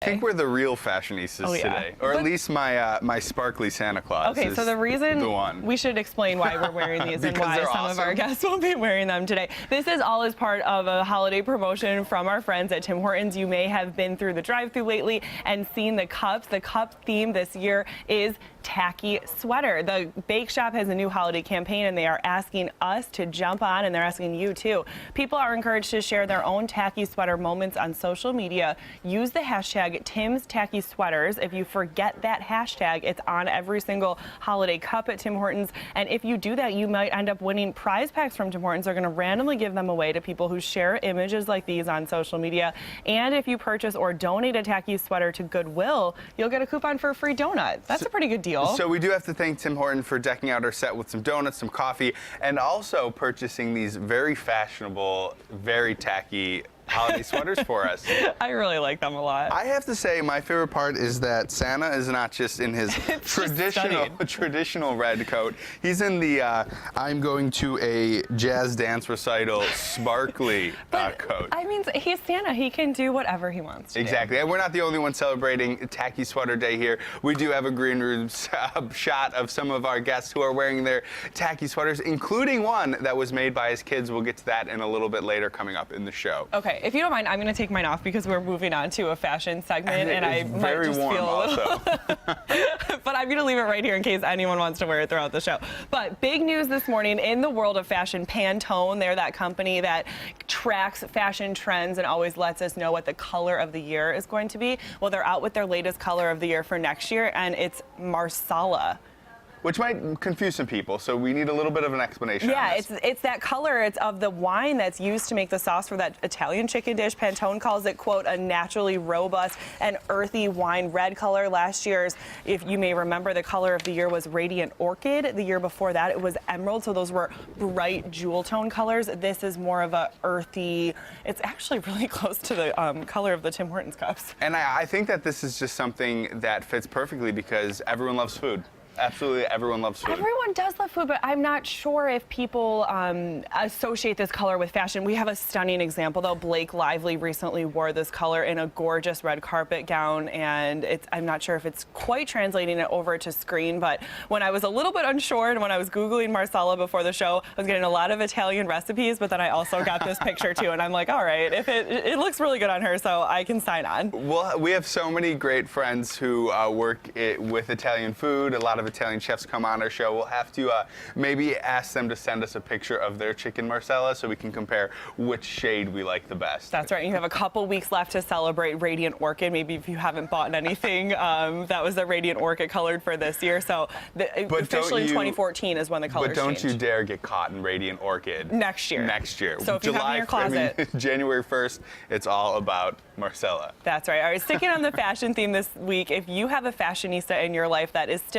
think we're the real fashionistas today, or at least my sparkly Santa Claus. Okay, so the reason we should explain why we're wearing these and why some of our guests will be wearing them today. This is all as part of a holiday promotion from our friends at Tim Hortons. You may have been through the drive-thru lately and seen the cups. The cup theme this year is Tacky sweater. The bake shop has a new holiday campaign, and they are asking us to jump on, and they're asking you too. People are encouraged to share their own tacky sweater moments on social media. Use the hashtag Tim's Tacky Sweaters. If you forget that hashtag, it's on every single holiday cup at Tim Hortons. And if you do that, you might end up winning prize packs from Tim Hortons. They're going to randomly give them away to people who share images like these on social media. And if you purchase or donate a tacky sweater to Goodwill, you'll get a coupon for a free donut. That's a pretty good deal. So we do have to thank Tim Hortons for decking out our set with some donuts, some coffee, and also purchasing these very fashionable, very tacky holiday sweaters for us. I really like them a lot. I have to say my favorite part is that Santa is not just in his traditional red coat. He's in the I'm going to a jazz dance recital sparkly coat. I mean, he's Santa. He can do whatever he wants to. Exactly. And we're not the only ones celebrating Tacky Sweater Day here. We do have a green room shot of some of our guests who are wearing their tacky sweaters, including one that was made by his kids. We'll get to that in a little bit later coming up in the show. Okay. If you don't mind, I'm going to take mine off because we're moving on to a fashion segment, and I might just feel a little. But I'm going to leave it right here in case anyone wants to wear it throughout the show. But big news this morning in the world of fashion. Pantone, they're that company that tracks fashion trends and always lets us know what the color of the year is going to be. Well, they're out with their latest color of the year for next year, and it's Marsala. Which might confuse some people, so we need a little bit of an explanation. Yeah, on this. it's that color. It's of the wine that's used to make the sauce for that Italian chicken dish. Pantone calls it, quote, a naturally robust and earthy wine red color. Last year's, if you may remember, the color of the year was Radiant Orchid. The year before that, it was Emerald, so those were bright jewel tone colors. This is more of a earthy, it's actually really close to the color of the Tim Hortons cups. And I think that this is just something that fits perfectly because everyone loves food. Absolutely, everyone loves food. Everyone does love food, but I'm not sure if people associate this color with fashion. We have a stunning example, though. Blake Lively recently wore this color in a gorgeous red carpet gown, and I'm not sure if it's quite translating it over to screen, but when I was a little bit unsure and when I was Googling Marsala before the show, I was getting a lot of Italian recipes, but then I also got this picture, too, and I'm like, all right, if it looks really good on her, so I can sign on. Well, we have so many great friends who work with Italian food. A lot of Italian chefs come on our show. We'll have to maybe ask them to send us a picture of their chicken marsala so we can compare which shade we like the best. That's right. You have a couple weeks left to celebrate Radiant Orchid. Maybe if you haven't bought anything, that was the Radiant Orchid colored for this year. So officially 2014 is when the color changed. But don't you dare get caught in Radiant Orchid. Next year. Next year. So if you have it in your closet. January 1st, it's all about Marsala. That's right. All right, sticking on the fashion theme this week, if you have a fashionista in your life that is still